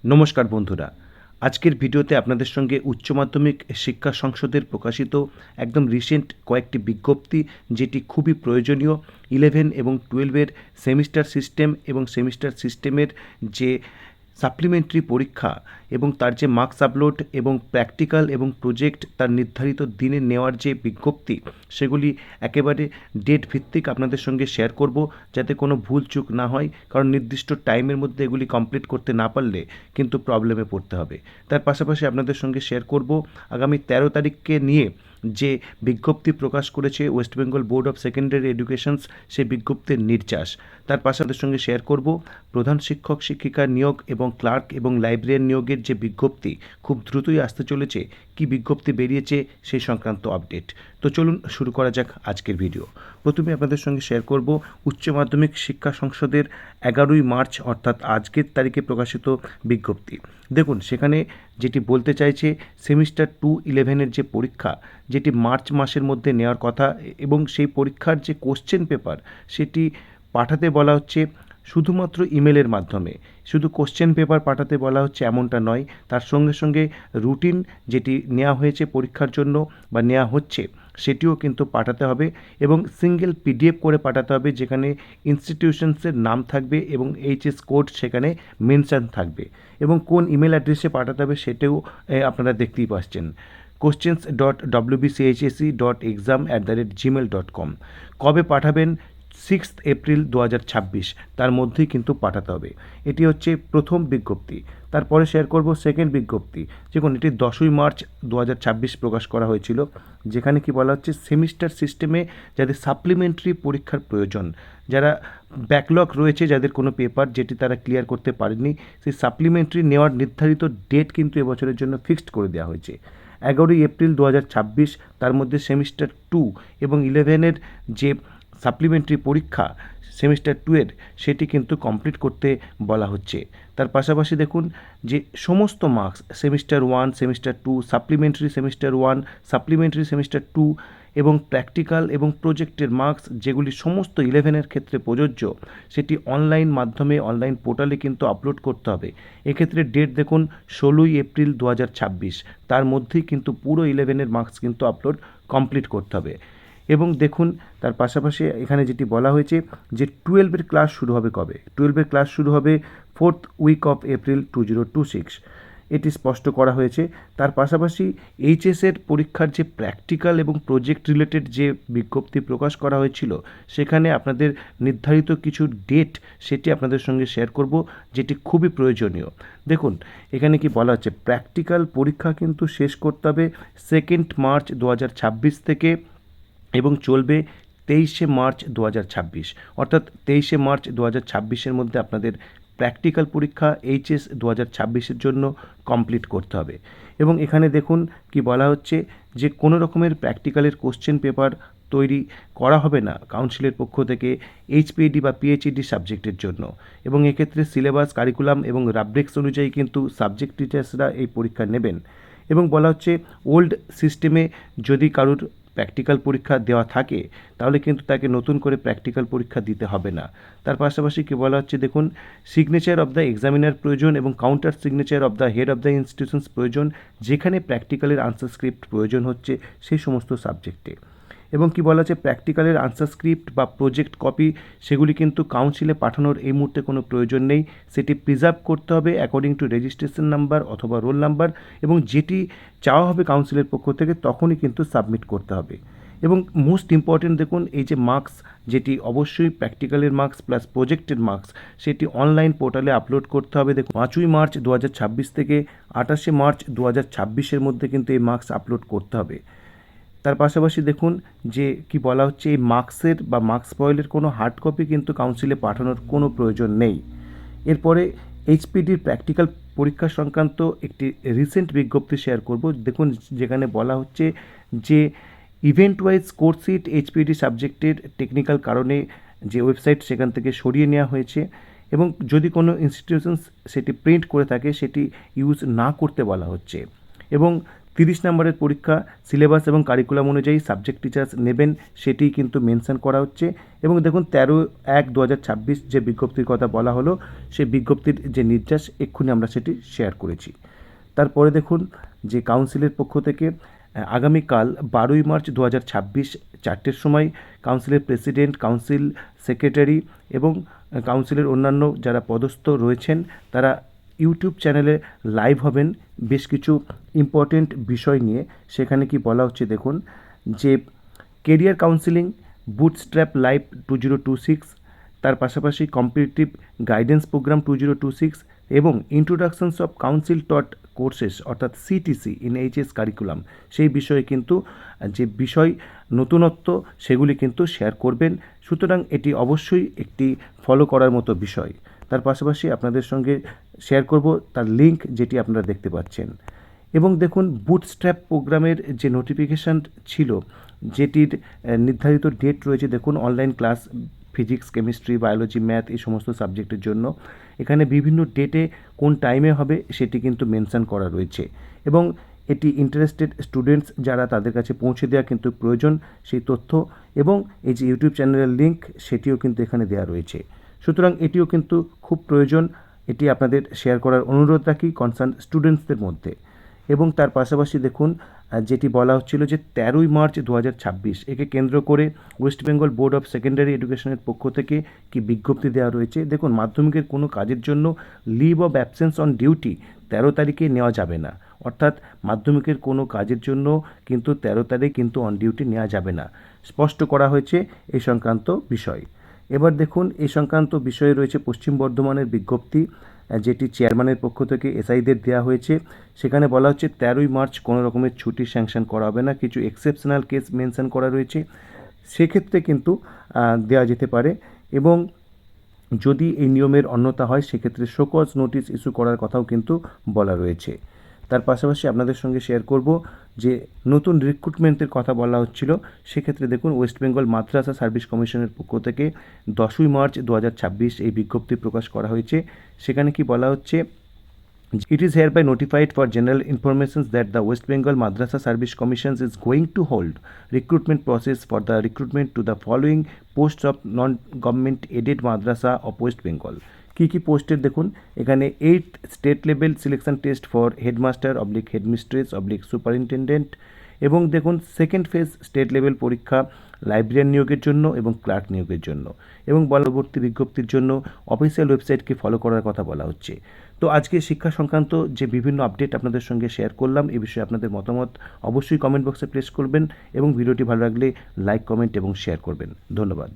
নমস্কার বন্ধুরা, আজকের ভিডিওতে আপনাদের সঙ্গে উচ্চ মাধ্যমিক শিক্ষা সংসদের প্রকাশিত একদম রিসেন্ট কয়েকটি বিজ্ঞপ্তি যেটি খুবই প্রয়োজনীয় 11 এবং 12-এর সেমিস্টার সিস্টেম এবং সেমিস্টার সিস্টেমের যে সাপ্লিমেন্টারি পরীক্ষা এবং তার যে মার্কস আপলোড এবং প্র্যাকটিক্যাল এবং প্রজেক্ট তার নির্ধারিত দিনে নেওয়ার যে বিজ্ঞপ্তি সেগুলি একেবারে ডেট ভিত্তিক আপনাদের সঙ্গে শেয়ার করব যাতে কোনো ভুল চুক না হয়, কারণ নির্দিষ্ট টাইমের মধ্যে এগুলি কমপ্লিট করতে না পারলে কিন্তু প্রবলেমে পড়তে হবে। তার পাশাপাশি আপনাদের সঙ্গে শেয়ার করব আগামী 13 তারিখকে নিয়ে যে বিজ্ঞপ্তি প্রকাশ করেছে West Bengal board of secondary educations, সেই বিজ্ঞপ্তির নির্যাস। তার পাশাপাশি সঙ্গে শেয়ার করব প্রধান শিক্ষক শিক্ষিকার নিয়োগ এবং ক্লার্ক এবং লাইব্রেরিয়ান নিয়োগের যে বিজ্ঞপ্তি খুব দ্রুতই আসতে চলেছে, কি বিজ্ঞপ্তি বেরিয়েছে সেই সংক্রান্ত আপডেট। তো চলুন শুরু করা যাক আজকের ভিডিও। প্রথমে আপনাদের সঙ্গে শেয়ার করব উচ্চ মাধ্যমিক শিক্ষা সংসদের 11ই মার্চ অর্থাৎ আজকের তারিখে প্রকাশিত বিজ্ঞপ্তি। দেখুন সেখানে যেটি বলতে চাইছে, সেমিস্টার 2-11-এর যে পরীক্ষা যেটি মার্চ মাসের মধ্যে নেওয়ার কথা এবং সেই পরীক্ষার যে কোশ্চেন পেপার সেটি পাঠাতে বলা হচ্ছে শুধুমাত্র ইমেলের মাধ্যমে। শুধু কোশ্চেন পেপার পাঠাতে বলা হচ্ছে এমনটা নয়, তার সঙ্গে সঙ্গে রুটিন যেটি নেওয়া হয়েছে পরীক্ষার জন্য বা নেওয়া হচ্ছে সেটিও কিন্তু পাঠাতে হবে এবং সিঙ্গেল পিডিএফ করে পাঠাতে হবে, যেখানে ইনস্টিটিউশনসের নাম থাকবে এবং এইচএস কোড সেখানে মেনশন থাকবে এবং কোন ইমেল অ্যাড্রেসে পাঠাতে হবে সেটাও আপনারা দেখতেই পাচ্ছেন, questions.wbchse.exam@gmail.com। কবে পাঠাবেন? 6 এপ্রিল 2026, তার মধ্যেই কিন্তু পাঠাতে হবে। এটি হচ্ছে প্রথম বিজ্ঞপ্তি। তারপরে শেয়ার করব সেকেন্ড বিজ্ঞপ্তি। দেখুন এটি 10ই মার্চ 2026 প্রকাশ করা হয়েছিল, যেখানে কি বলা হচ্ছে সেমিস্টার সিস্টেমে যাদের সাপ্লিমেন্টারি পরীক্ষার প্রয়োজন, যারা ব্যাকলগ রয়েছে, যাদের কোনো পেপার যেটি তারা ক্লিয়ার করতে পারেনি, সেই সাপ্লিমেন্টারি নেওয়ার নির্ধারিত ডেট কিন্তু এবছরের জন্য ফিক্সড করে দেওয়া হয়েছে 11ই এপ্রিল 2026। তার মধ্যে সেমিস্টার 2 এবং 11-এর যে সাপ্লিমেন্টারি পরীক্ষা সেমিস্টার 2-এর সেটি কিন্তু কমপ্লিট করতে বলা হচ্ছে। তার পাশাপাশি দেখুন যে সমস্ত marks semester 1, semester 2, supplementary semester 1, supplementary semester 2 এবং প্র্যাকটিক্যাল এবং প্রজেক্টের মার্কস যেগুলি সমস্ত 11-এর ক্ষেত্রে প্রযোজ্য, সেটি অনলাইন মাধ্যমে অনলাইন পোর্টালে কিন্তু আপলোড করতে হবে। এক্ষেত্রে ডেট দেখুন 16ই এপ্রিল 2026, তার মধ্যেই কিন্তু পুরো 11-এর মার্কস কিন্তু আপলোড কমপ্লিট করতে হবে। এবং দেখুন তার পাশাপাশি এখানে যেটি বলা হয়েছে যে 12-এর ক্লাস শুরু হবে কবে? 12-এর ক্লাস শুরু হবে 4th উইক অফ এপ্রিল 2026, এটি স্পষ্ট করা হয়েছে। তার পাশাপাশি এইচএসের পরীক্ষার যে প্র্যাকটিক্যাল এবং প্রজেক্ট রিলেটেড যে বিজ্ঞপ্তি প্রকাশ করা হয়েছিল, সেখানে আপনাদের নির্ধারিত কিছু ডেট সেটি আপনাদের সঙ্গে শেয়ার করব, যেটি খুবই প্রয়োজনীয়। দেখুন এখানে কি বলা হচ্ছে, প্র্যাকটিক্যাল পরীক্ষা কিন্তু শেষ করতে হবে 2 মার্চ 2026 থেকে এবং চলবে 23 মার্চ 2026, অর্থাৎ 23 মার্চ 2026-এর মধ্যে আপনাদের প্র্যাকটিক্যাল পরীক্ষা এইচএস 2026-এর জন্য কমপ্লিট করতে হবে। এবং এখানে দেখুন কি বলা হচ্ছে যে কোনো রকমের প্র্যাকটিক্যালের কোশ্চেন পেপার তৈরি করা হবে না কাউন্সিলের পক্ষ থেকে এইচপিএডি বা পিএইচইডি সাবজেক্টের জন্য, এবং এক্ষেত্রে সিলেবাস, কারিকুলাম এবং রাব্রিক্স অনুযায়ী কিন্তু সাবজেক্ট টিচার্সরা এই পরীক্ষা নেবেন। এবং বলা হচ্ছে ওল্ড সিস্টেমে যদি কারুর প্র্যাকটিক্যাল পরীক্ষা দেওয়া থাকে তাহলে কিন্তু তাকে নতুন করে প্র্যাকটিক্যাল পরীক্ষা দিতে হবে না। তার পাশাপাশি কি বলা হচ্ছে দেখুন, সিগনেচার অফ দ্য এক্সামিনার প্রয়োজন এবং counter signature of the head of the institutions প্রয়োজন, যেখানে প্র্যাকটিক্যালের আনসার স্ক্রিপ্ট প্রয়োজন হচ্ছে সেই সমস্ত সাবজেক্টে। এবং কি বলা হচ্ছে, প্র্যাকটিক্যালের আনসার স্ক্রিপ্ট বা প্রজেক্ট কপি সেগুলি কিন্তু কাউন্সিলে পাঠানোর এই মুহূর্তে কোনো প্রয়োজন নেই, সেটি প্রিজার্ভ করতে হবে অ্যাকর্ডিং টু রেজিস্ট্রেশন নাম্বার অথবা রোল নাম্বার, এবং যেটি চাওয়া হবে কাউন্সিলের পক্ষ থেকে তখনই কিন্তু সাবমিট করতে হবে। এবং মোস্ট ইম্পর্টেন্ট দেখুন, এই যে মার্কস যেটি অবশ্যই প্র্যাকটিক্যালের মার্কস প্লাস প্রজেক্টের মার্কস সেটি অনলাইন পোর্টালে আপলোড করতে হবে। দেখুন 5ই মার্চ 2026 থেকে 28শে মার্চ 2026-এর মধ্যে কিন্তু এই মার্কস আপলোড করতে হবে। তার পাশাপাশি দেখুন যে কি বলা হচ্ছে, এই মার্কসের বা মার্কস ফয়েলের কোনো হার্ড কপি কিন্তু কাউন্সিলে পাঠানোর কোনো প্রয়োজন নেই। এরপরে এইচপিডির প্র্যাকটিক্যাল পরীক্ষা সংক্রান্ত একটি রিসেন্ট বিজ্ঞপ্তি শেয়ার করব। দেখুন যেখানে বলা হচ্ছে যে ইভেন্ট ওয়াইজ কোর্স সিট এইচপিডি সাবজেক্টের টেকনিক্যাল কারণে যে ওয়েবসাইট সেখান থেকে সরিয়ে নেওয়া হয়েছে, এবং যদি কোনো ইনস্টিটিউশনস সেটি প্রিন্ট করে থাকে সেটি ইউজ না করতে বলা হচ্ছে। এবং 30 নম্বরের পরীক্ষা সিলেবাস এবং কারিকুলাম অনুযায়ী সাবজেক্ট টিচার্স নেবেন সেটি কিন্তু মেনশন করা হচ্ছে। এবং দেখুন 13/1/2026 যে বিজ্ঞপ্তির কথা বলা হলো সেই বিজ্ঞপ্তির যে নির্যাস এক্ষুনি আমরা সেটি শেয়ার করেছি। তারপরে দেখুন যে কাউন্সিলের পক্ষ থেকে আগামীকাল 12ই মার্চ 2026 4টের সময় কাউন্সিলের প্রেসিডেন্ট, কাউন্সিল সেক্রেটারি এবং কাউন্সিলের অন্যান্য যারা পদস্থ রয়েছেন তারা ইউটিউব চ্যানেলে লাইভ হবেন বেশ কিছু ইম্পর্টেন্ট বিষয় নিয়ে। সেখানে কি বলা হচ্ছে দেখুন যে কেরিয়ার কাউন্সিলিং, বুটস্ট্র্যাপ লাইভ 2026, তার পাশাপাশি কম্পিটিটিভ গাইডেন্স প্রোগ্রাম 2026 এবং introductions of council taught courses অর্থাৎ সিটিসি ইন এইচএস কারিকুলাম, সেই বিষয়ে কিন্তু যে বিষয় নতুনত্ব সেগুলি কিন্তু শেয়ার করবেন। সুতরাং এটি অবশ্যই একটি ফলো করার মতো বিষয়। তার পাশাপাশি আপনাদের সঙ্গে শেয়ার করব তার লিঙ্ক যেটি আপনারা দেখতে পাচ্ছেন। এবং দেখুন বুটস্ট্র্যাপ প্রোগ্রামের যে নোটিফিকেশান ছিল যেটির নির্ধারিত ডেট রয়েছে, দেখুন online class physics, chemistry, biology, math এই সমস্ত সাবজেক্টের জন্য এখানে বিভিন্ন ডেটে কোন টাইমে হবে সেটি কিন্তু মেনশন করা রয়েছে। এবং এটি ইন্টারেস্টেড স্টুডেন্টস যারা তাদের কাছে পৌঁছে দেওয়া কিন্তু প্রয়োজন সেই তথ্য, এবং এই যে ইউটিউব চ্যানেলের লিঙ্ক সেটিও কিন্তু এখানে দেওয়া রয়েছে। সুতরাং এটিও কিন্তু খুব প্রয়োজন, এটি আপনাদের শেয়ার করার অনুরোধ রাখি কনসার্ন স্টুডেন্টসদের মধ্যে। এবং তার পাশাপাশি দেখুন যেটি বলা হচ্ছিল যে 13ই মার্চ 2026 একে কেন্দ্র করে West Bengal board of secondary এডুকেশনের পক্ষ থেকে কি বিজ্ঞপ্তি দেওয়া রয়েছে। দেখুন মাধ্যমিকের কোনো কাজের জন্য leave of absence on duty 13 তারিখে নেওয়া যাবে না, অর্থাৎ মাধ্যমিকের কোনো কাজের জন্য কিন্তু 13 তারিখ কিন্তু অন ডিউটি নেওয়া যাবে না, স্পষ্ট করা হয়েছে এই সংক্রান্ত বিষয়। এবার দেখুন এই সংক্রান্ত বিষয়ে রয়েছে পশ্চিম বর্ধমানের বিজ্ঞপ্তি যেটি চেয়ারম্যানের পক্ষ থেকে এসআইদের দেওয়া হয়েছে। সেখানে বলা হচ্ছে 13ই মার্চ কোনো রকমের ছুটি স্যাংশন করা হবে না, কিছু এক্সেপশনাল কেস মেনশন করা রয়েছে, সেক্ষেত্রে কিন্তু দেওয়া যেতে পারে। এবং যদি এই নিয়মের অন্যতা হয় সেক্ষেত্রে শোকজ নোটিশ ইস্যু করার কথাও কিন্তু বলা রয়েছে। তার পাশাপাশি আপনাদের সঙ্গে শেয়ার করব যে নতুন রিক্রুটমেন্টের কথা বলা হচ্ছিল, সেক্ষেত্রে দেখুন ওয়েস্ট বেঙ্গল মাদ্রাসা সার্ভিস কমিশনের পক্ষ থেকে 10ই মার্চ 2026 এই বিজ্ঞপ্তি প্রকাশ করা হয়েছে। সেখানে কি বলা হচ্ছে, it is hereby notified for general information that the West Bengal Madrasa Service Commission is going to hold recruitment process for the recruitment to the following posts of non-government aided madrasa of West Bengal. কি পোস্টের দেখুন এখানে 8th state level selection test for headmaster / headmistress / superintendent, এবং দেখুন second phase state level পরীক্ষা librarian নিয়োগের জন্য এবং ক্লার্ক নিয়োগের জন্য, এবং পরবর্তী বিজ্ঞপ্তির জন্য অফিসিয়াল ওয়েবসাইটকে ফলো করার কথা বলা হচ্ছে। তো আজকে শিক্ষা সংক্রান্ত যে বিভিন্ন আপডেট আপনাদের সঙ্গে শেয়ার করলাম, এই বিষয়ে আপনাদের মতামত অবশ্যই কমেন্ট বক্সে প্লেস করবেন, এবং ভিডিওটি ভালো লাগলে লাইক, কমেন্ট এবং শেয়ার করবেন। ধন্যবাদ।